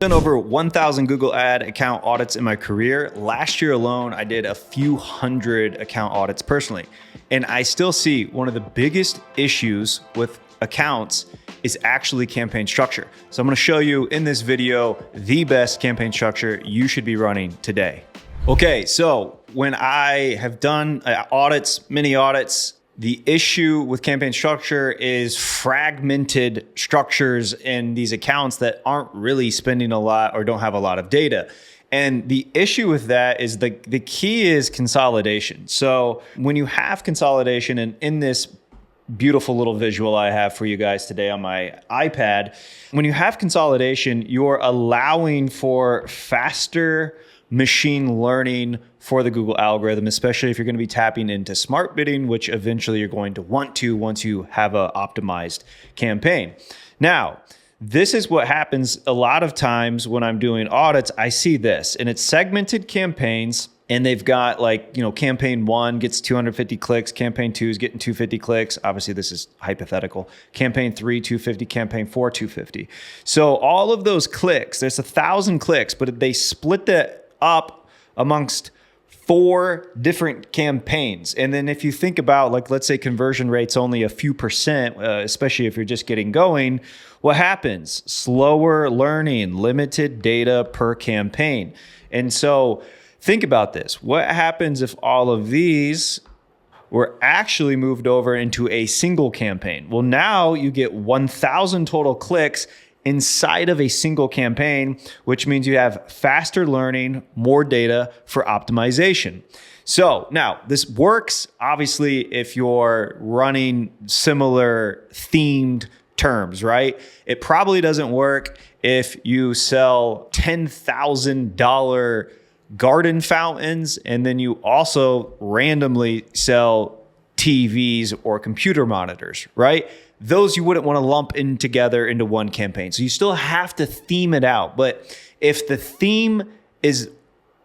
Done over 1,000 Google ad account audits in my career. Last year alone, I did a few hundred account audits personally. And I still see one of the biggest issues with accounts is actually campaign structure. So I'm gonna show you in this video the best campaign structure you should be running today. Okay, so when I have done audits, mini audits, the issue with campaign structure is fragmented structures in these accounts that aren't really spending a lot or don't have a lot of data. And the issue with that is the key is consolidation. So when you have consolidation, and in this beautiful little visual I have for you guys today on my iPad, when you have consolidation, you're allowing for faster machine learning for the Google algorithm, especially if you're going to be tapping into smart bidding, which eventually you're going to want to once you have an optimized campaign. Now, this is what happens a lot of times when I'm doing audits. I see this, and it's segmented campaigns, and they've got campaign 1 gets 250 clicks, campaign 2 is getting 250 clicks. Obviously, this is hypothetical. Campaign 3, 250, campaign 4, 250. So all of those clicks, there's 1,000 clicks, but they split that up amongst 4 different campaigns. And then if you think about, let's say conversion rate's only a few percent, especially if you're just getting going, what happens? Slower learning, limited data per campaign. And so think about this. What happens if all of these were actually moved over into a single campaign? Well, now you get 1,000 total clicks inside of a single campaign, which means you have faster learning, more data for optimization. So now this works, obviously, if you're running similar themed terms, right? It probably doesn't work if you sell $10,000 garden fountains and then you also randomly sell TVs or computer monitors, right? Those you wouldn't want to lump in together into one campaign. So you still have to theme it out. But if the theme is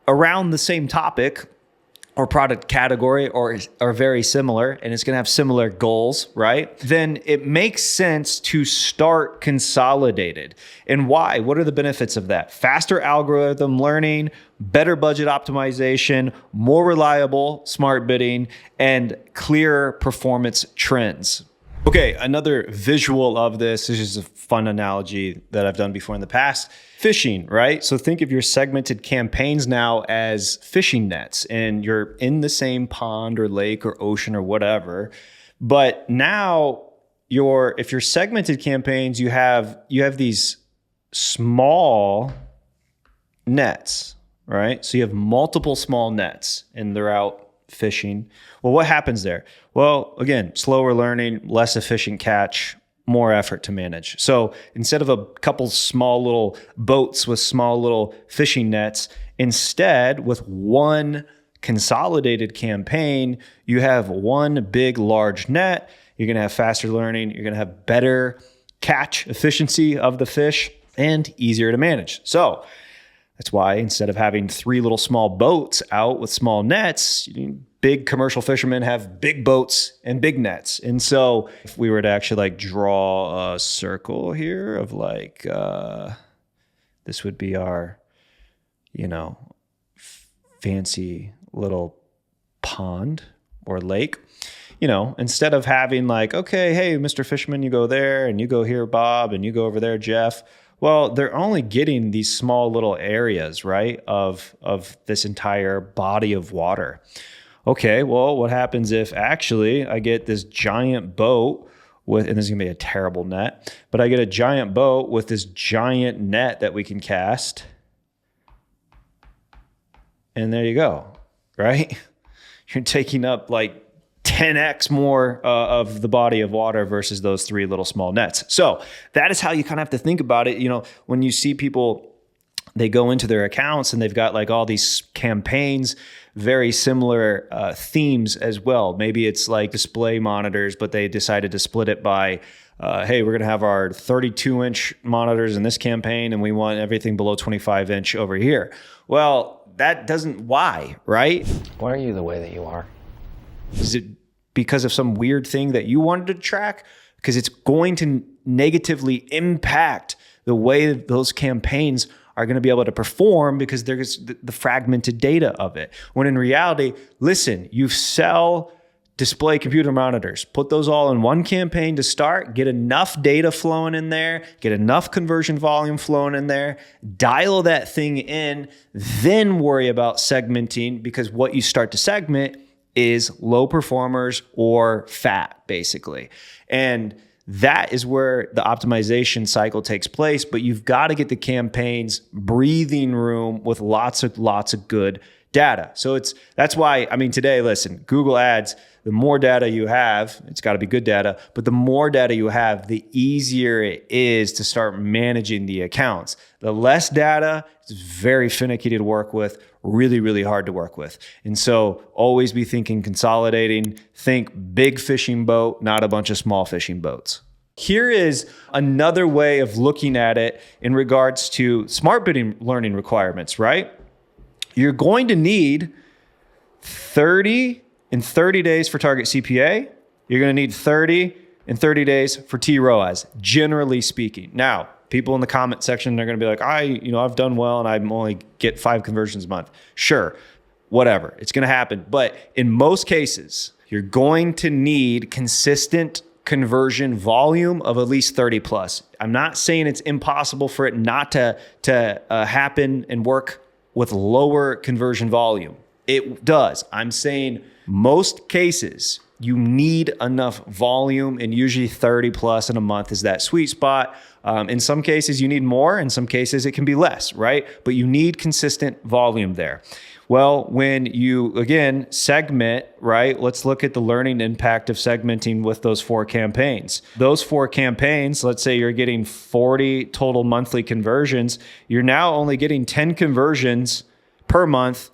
around the same topic or product category or are very similar, and it's going to have similar goals, right? Then it makes sense to start consolidated. And why? What are the benefits of that? Faster algorithm learning, better budget optimization, more reliable smart bidding, and clearer performance trends. Okay, another visual of this is just a fun analogy that I've done before in the past. Fishing, right? So think of your segmented campaigns now as fishing nets, and you're in the same pond or lake or ocean or whatever. But now if you're segmented campaigns, you have these small nets, right? So you have multiple small nets and they're out fishing. Well, what happens there? Well, again, slower learning, less efficient catch, more effort to manage. So instead of a couple small little boats with small little fishing nets, instead with one consolidated campaign, you have one big, large net. You're going to have faster learning. You're going to have better catch efficiency of the fish and easier to manage. So that's why instead of having 3 little small boats out with small nets, big commercial fishermen have big boats and big nets. And so if we were to actually draw a circle here of this would be our, fancy little pond or lake. Instead of having okay, hey, Mr. Fisherman, you go there and you go here, Bob, and you go over there, Jeff. Well, they're only getting these small little areas, right, of this entire body of water. Okay, well, what happens if actually I get this giant boat and this is going to be a terrible net, but I get a giant boat with this giant net that we can cast. And there you go, right? You're taking up 10x more of the body of water versus those 3 little small nets. So that is how you kind of have to think about it. When you see people, they go into their accounts and they've got all these campaigns, very similar themes as well. Maybe it's display monitors, but they decided to split it by, hey, we're going to have our 32-inch monitors in this campaign and we want everything below 25-inch over here. Well, that doesn't, why, right? Why are you the way that you are? Is it because of some weird thing that you wanted to track? Because it's going to negatively impact the way those campaigns are going to be able to perform because there's the fragmented data of it. When in reality, listen, you sell display computer monitors, put those all in one campaign to start, get enough data flowing in there, get enough conversion volume flowing in there, dial that thing in, then worry about segmenting, because what you start to segment is low performers or fat, basically. And that is where the optimization cycle takes place, but you've got to get the campaigns breathing room with lots of good data. So that's why, I mean, today, listen, Google Ads, the more data you have, it's got to be good data, but the more data you have, the easier it is to start managing the accounts. The less data, it's very finicky to work with, really, really hard to work with. And so always be thinking consolidating, think big fishing boat, not a bunch of small fishing boats. Here is another way of looking at it in regards to smart bidding learning requirements, right? You're going to need 30 in 30 days for target CPA. You're going to need 30 in 30 days for TROAS, generally speaking. Now, people in the comment section, they're going to be like, I've done well and I only get 5 conversions a month. Sure, whatever. It's going to happen. But in most cases, you're going to need consistent conversion volume of at least 30 plus. I'm not saying it's impossible for it not to happen and work with lower conversion volume. It does. I'm saying most cases you need enough volume, and usually 30 plus in a month is that sweet spot. In some cases you need more, in some cases it can be less, right? But you need consistent volume there. Well, when you, again, segment, right? Let's look at the learning impact of segmenting with those 4 campaigns. Those 4 campaigns, let's say you're getting 40 total monthly conversions. You're now only getting 10 conversions per month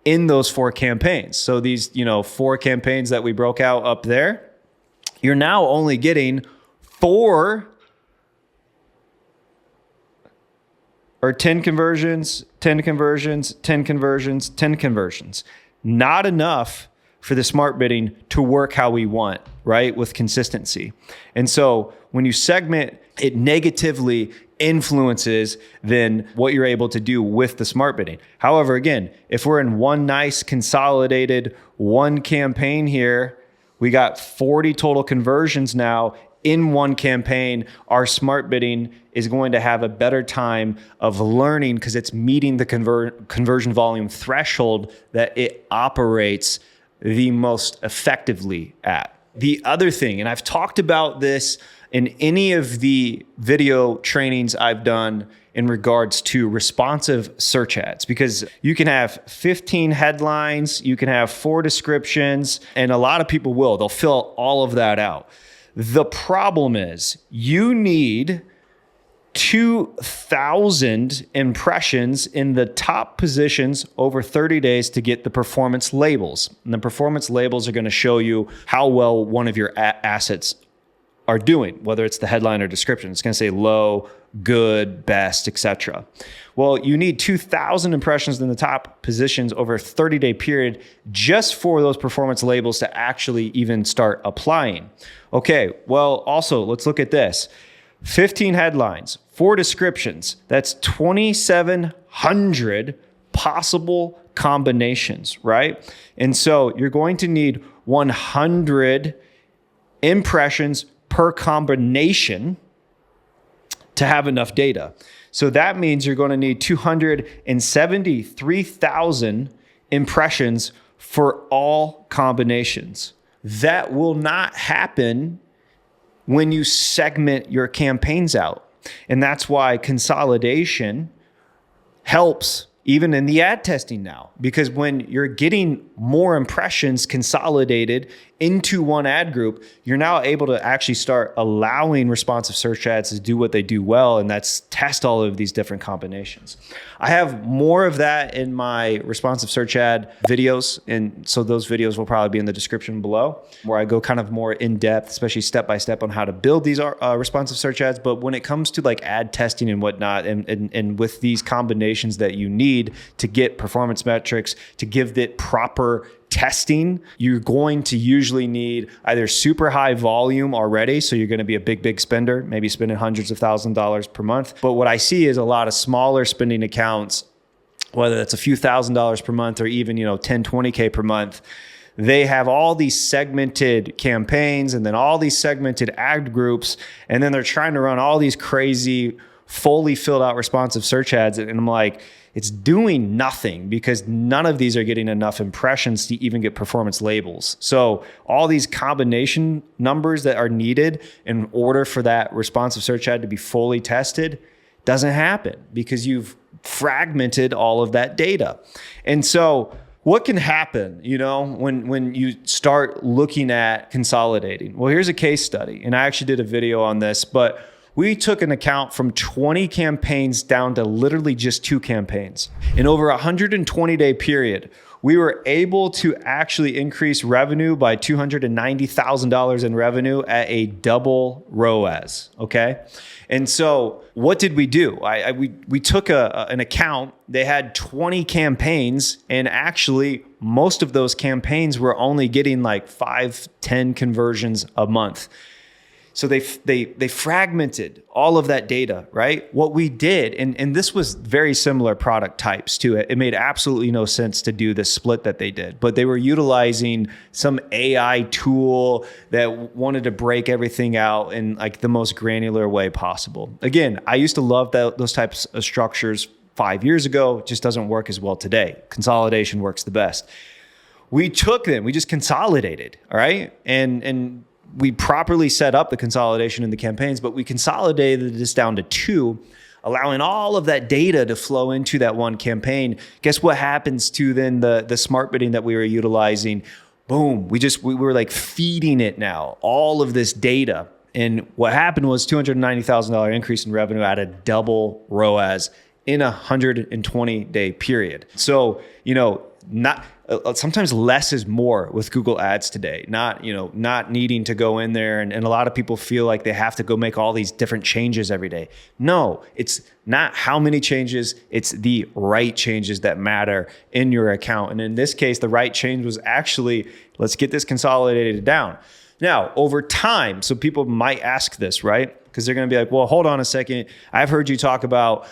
in those 4 campaigns. So these, 4 campaigns that we broke out up there, you're now only getting 4 or 10 conversions, 10 conversions, 10 conversions, 10 conversions. Not enough for the smart bidding to work how we want, right? With consistency. And so when you segment, it negatively influences then what you're able to do with the smart bidding. However, again, if we're in one nice consolidated one campaign here, we got 40 total conversions now in one campaign, our smart bidding is going to have a better time of learning because it's meeting the conversion volume threshold that it operates the most effectively at. The other thing, and I've talked about this in any of the video trainings I've done in regards to responsive search ads, because you can have 15 headlines, you can have 4 descriptions, and a lot of people they'll fill all of that out. The problem is you need 2,000 impressions in the top positions over 30 days to get the performance labels. And the performance labels are going to show you how well one of your assets are doing, whether it's the headline or description. It's going to say low, good, best, etc. Well, you need 2,000 impressions in the top positions over a 30-day period just for those performance labels to actually even start applying. Okay, well, also, let's look at this. 15 headlines, 4 descriptions. That's 2,700 possible combinations, right? And so you're going to need 100 impressions per combination to have enough data. So that means you're going to need 273,000 impressions for all combinations. That will not happen when you segment your campaigns out. And that's why consolidation helps even in the ad testing now, because when you're getting more impressions consolidated into one ad group, you're now able to actually start allowing responsive search ads to do what they do well, and that's test all of these different combinations. I have more of that in my responsive search ad videos, and so those videos will probably be in the description below, where I go kind of more in depth, especially step by step on how to build these responsive search ads. But when it comes to like ad testing and whatnot, and with these combinations that you need to get performance metrics, to give it proper testing, you're going to usually need either super high volume already. So you're going to be a big spender, maybe spending hundreds of thousands of dollars per month. But what I see is a lot of smaller spending accounts, whether that's a few $1,000s per month or even, 10, 20K per month. They have all these segmented campaigns and then all these segmented ad groups. And then they're trying to run all these crazy, fully filled out responsive search ads. And I'm like, it's doing nothing because none of these are getting enough impressions to even get performance labels. So all these combination numbers that are needed in order for that responsive search ad to be fully tested doesn't happen because you've fragmented all of that data. And so what can happen, when you start looking at consolidating? Well, here's a case study. And I actually did a video on this, but we took an account from 20 campaigns down to literally just 2 campaigns. In over a 120-day period, we were able to actually increase revenue by $290,000 in revenue at a double ROAS, okay? And so what did we do? We took an account, they had 20 campaigns, and actually most of those campaigns were only getting like 5, 10 conversions a month. So they fragmented all of that data, right? What we did, and this was very similar product types to it. It made absolutely no sense to do the split that they did, but they were utilizing some AI tool that wanted to break everything out in like the most granular way possible. Again, I used to love those types of structures 5 years ago. It just doesn't work as well today. Consolidation works the best. We took them, we just consolidated, all right? And we properly set up the consolidation in the campaigns, but we consolidated this down to 2, allowing all of that data to flow into that one campaign. Guess what happens to then the smart bidding that we were utilizing? Boom, we were like feeding it now, all of this data. And what happened was $290,000 increase in revenue at a double ROAS in a 120-day period. So, sometimes less is more with Google Ads today. Not needing to go in there and a lot of people feel like they have to go make all these different changes every day. No, it's not how many changes, it's the right changes that matter in your account. And in this case, the right change was actually, let's get this consolidated down. Now, over time, so people might ask this, right? Because they're going to be like, well, hold on a second. I've heard you talk about,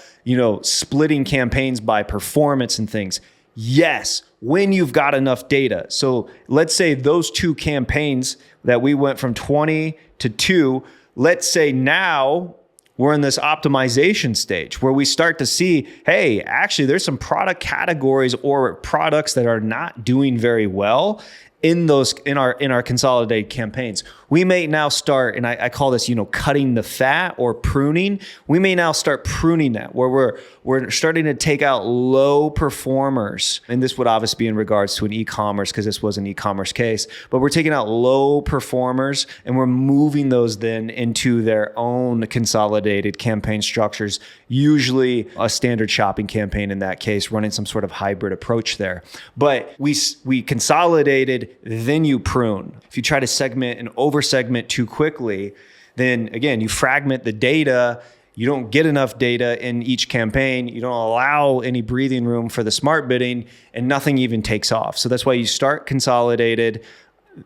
splitting campaigns by performance and things. Yes, when you've got enough data. So let's say those 2 campaigns that we went from 20 to 2, let's say now we're in this optimization stage where we start to see, hey, actually there's some product categories or products that are not doing very well in our consolidated campaigns. We may now start, and I call this, cutting the fat or pruning. We may now start pruning that, where we're starting to take out low performers. And this would obviously be in regards to an e-commerce, because this was an e-commerce case, but we're taking out low performers and we're moving those then into their own consolidated campaign structures, usually a standard shopping campaign in that case, running some sort of hybrid approach there. But we consolidated, then you prune. If you try to segment and over-segment too quickly, then again, you fragment the data. You don't get enough data in each campaign. You don't allow any breathing room for the smart bidding, and nothing even takes off. So that's why you start consolidated.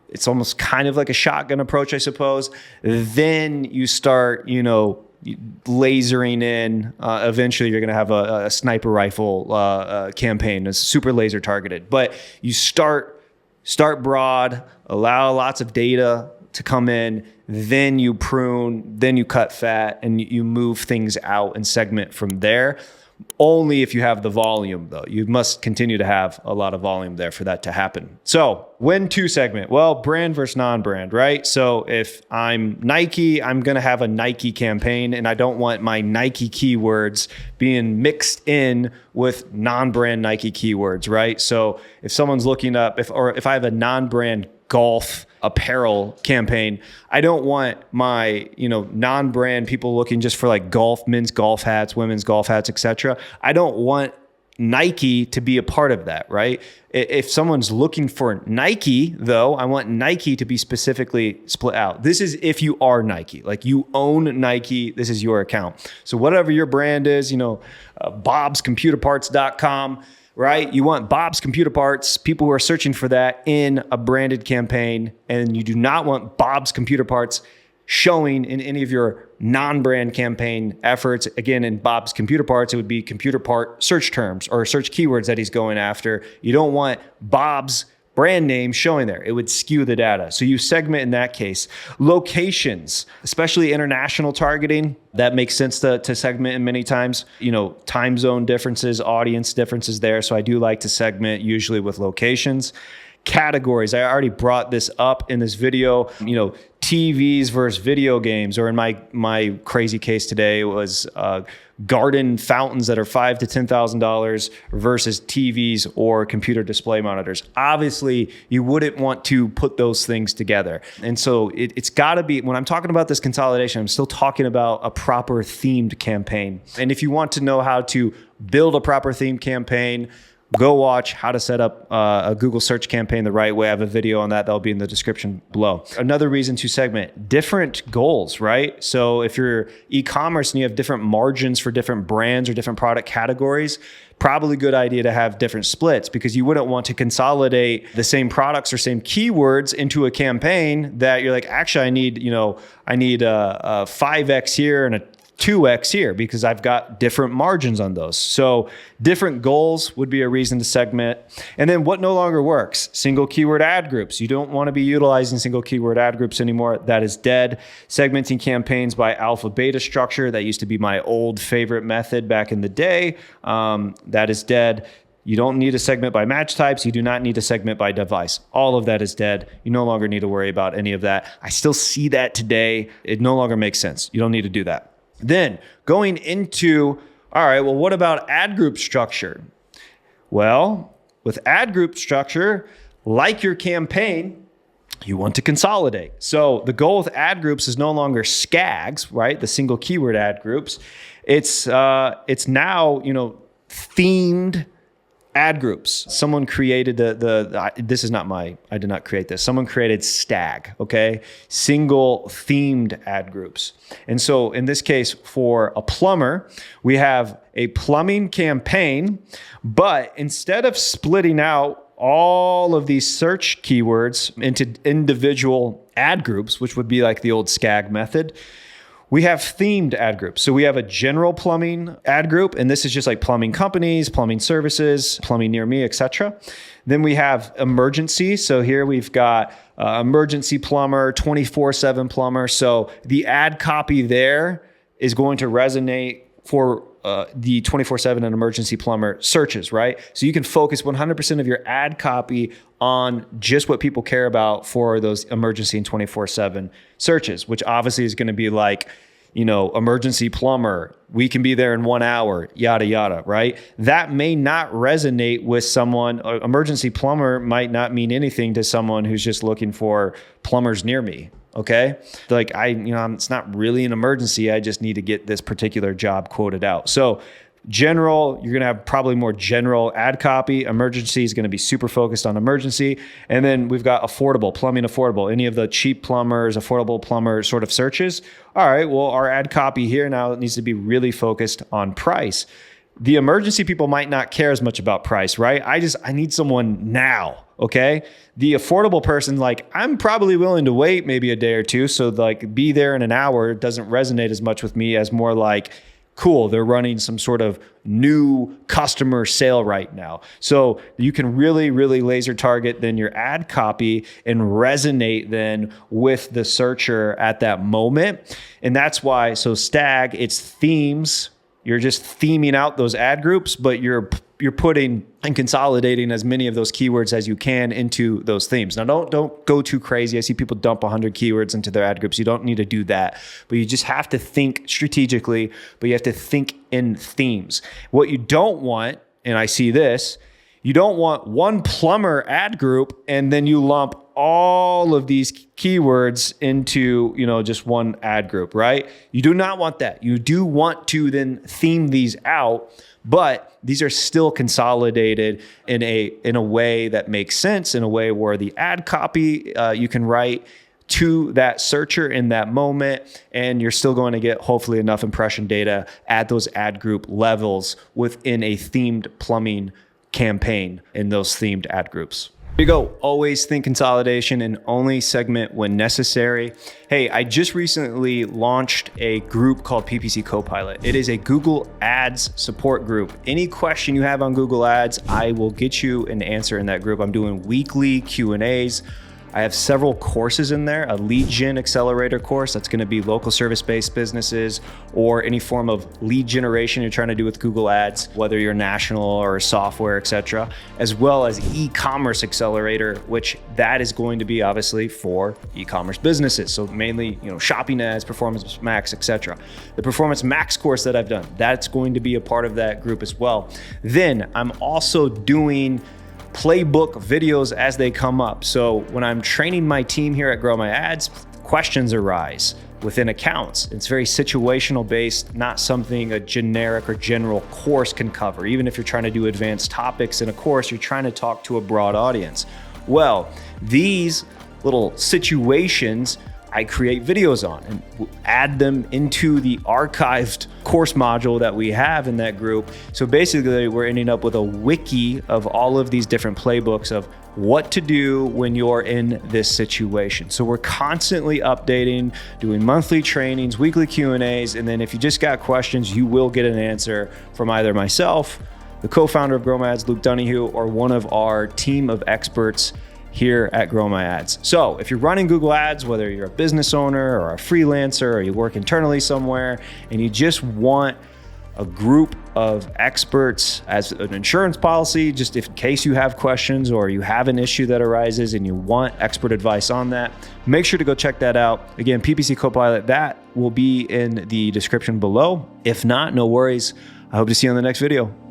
It's almost kind of like a shotgun approach, I suppose. Then you start, lasering in. Eventually, you're going to have a sniper rifle campaign. It's super laser targeted. But you start broad, allow lots of data to come in, then you prune, then you cut fat, and you move things out and segment from there. Only if you have the volume, though. You must continue to have a lot of volume there for that to happen. So when to segment? Well, brand versus non-brand, right? So if I'm Nike, I'm going to have a Nike campaign, and I don't want my Nike keywords being mixed in with non-brand Nike keywords, right? So if someone's looking up, if I have a non-brand golf apparel campaign, I don't want my, non-brand people looking just for like men's golf hats, women's golf hats, etc. I don't want Nike to be a part of that, right? If someone's looking for Nike, though, I want Nike to be specifically split out. This is if you are Nike, like you own Nike, this is your account. So whatever your brand is, bobscomputerparts.com, right? You want Bob's Computer Parts, people who are searching for that in a branded campaign, and you do not want Bob's Computer Parts showing in any of your non-brand campaign efforts. Again, in Bob's Computer Parts, it would be computer part search terms or search keywords that he's going after. You don't want Bob's brand name showing there. It would skew the data. So you segment in that case. Locations, especially international targeting, that makes sense to segment in many times. Time zone differences, audience differences there. So I do like to segment usually with locations. Categories, I already brought this up in this video, TVs versus video games, or in my crazy case today was garden fountains that are $5,000 to $10,000 versus TVs or computer display monitors. Obviously, you wouldn't want to put those things together. And so it's got to be, when I'm talking about this consolidation, I'm still talking about a proper themed campaign. And if you want to know how to build a proper themed campaign, go watch how to set up a Google search campaign the right way. I have a video on that. That'll be in the description below. Another reason to segment, different goals, right? So if you're e-commerce and you have different margins for different brands or different product categories, probably a good idea to have different splits, because you wouldn't want to consolidate the same products or same keywords into a campaign that you're like, actually, I need a 5X here and a 2X here, because I've got different margins on those. So different goals would be a reason to segment. And then what no longer works? Single keyword ad groups. You don't want to be utilizing single keyword ad groups anymore. That is dead. Segmenting campaigns by alpha beta structure. That used to be my old favorite method back in the day. That is dead. You don't need to segment by match types. You do not need to segment by device. All of that is dead. You no longer need to worry about any of that. I still see that today. It no longer makes sense. You don't need to do that. Then going into, all right, well, what about ad group structure? Well, with ad group structure, like your campaign, you want to consolidate. So the goal with ad groups is no longer SKAGs, right? The single keyword ad groups. It's now, themed ad groups. Someone created this is not I did not create this. Someone created STAG, okay? Single themed ad groups. And so in this case, for a plumber, we have a plumbing campaign, but instead of splitting out all of these search keywords into individual ad groups, which would be like the old SKAG method, we have themed ad groups. So we have a general plumbing ad group, and this is just like plumbing companies, plumbing services, plumbing near me, etc. Then we have emergency. So here we've got emergency plumber, 24/7 plumber. So the ad copy there is going to resonate for the 24/7 and emergency plumber searches, right? So you can focus 100% of your ad copy on just what people care about for those emergency and 24/7 searches, which obviously is going to be like, emergency plumber, we can be there in 1 hour, yada, yada, right? That may not resonate with someone. Emergency plumber might not mean anything to someone who's just looking for plumbers near me. Okay. Like it's not really an emergency. I just need to get this particular job quoted out. So general, you're going to have probably more general ad copy. Emergency is going to be super focused on emergency. And then we've got affordable, plumbing affordable, any of the cheap plumbers, affordable plumber sort of searches. All right. Well, our ad copy here now needs to be really focused on price. The emergency people might not care as much about price, right? I need someone now. Okay. The affordable person, like, I'm probably willing to wait maybe a day or two. So like be there in an hour doesn't resonate as much with me as more like, cool, they're running some sort of new customer sale right now. So you can really, really laser target then your ad copy and resonate then with the searcher at that moment. And that's why, so STAG, it's themes. You're just theming out those ad groups, but you're putting and consolidating as many of those keywords as you can into those themes. Now, don't go too crazy. I see people dump 100 keywords into their ad groups. You don't need to do that, but you just have to think strategically, but you have to think in themes. What you don't want, and I see this, you don't want one plumber ad group and then you lump all of these keywords into, just one ad group, right? You do not want that. You do want to then theme these out, but these are still consolidated in a way that makes sense, in a way where the ad copy you can write to that searcher in that moment, and you're still going to get hopefully enough impression data at those ad group levels within a themed plumbing campaign in those themed ad groups. Here you go. Always think consolidation and only segment when necessary. Hey, I just recently launched a group called PPC CoPilot. It is a Google Ads support group. Any question you have on Google Ads, I will get you an answer in that group. I'm doing weekly Q&As. I have several courses in there, a lead gen accelerator course that's going to be local service-based businesses or any form of lead generation you're trying to do with Google Ads, whether you're national or software, etc., as well as e-commerce accelerator, which that is going to be obviously for e-commerce businesses. So mainly, shopping ads, Performance Max, etc. The Performance Max course that I've done, that's going to be a part of that group as well. Then I'm also doing playbook videos as they come up. So when I'm training my team here at Grow My Ads, questions arise within accounts. It's very situational based, not something a generic or general course can cover. Even if you're trying to do advanced topics in a course, you're trying to talk to a broad audience. Well, these little situations I create videos on and add them into the archived course module that we have in that group. So basically we're ending up with a wiki of all of these different playbooks of what to do when you're in this situation. So we're constantly updating, doing monthly trainings, weekly Q&As, and then if you just got questions, you will get an answer from either myself, the co-founder of Grow My Ads, Luke Donahue, or one of our team of experts here at Grow My Ads. So if you're running Google Ads, whether you're a business owner or a freelancer or you work internally somewhere and you just want a group of experts as an insurance policy, just in case you have questions or you have an issue that arises and you want expert advice on that, make sure to go check that out. Again, PPC CoPilot, that will be in the description below. If not, no worries. I hope to see you on the next video.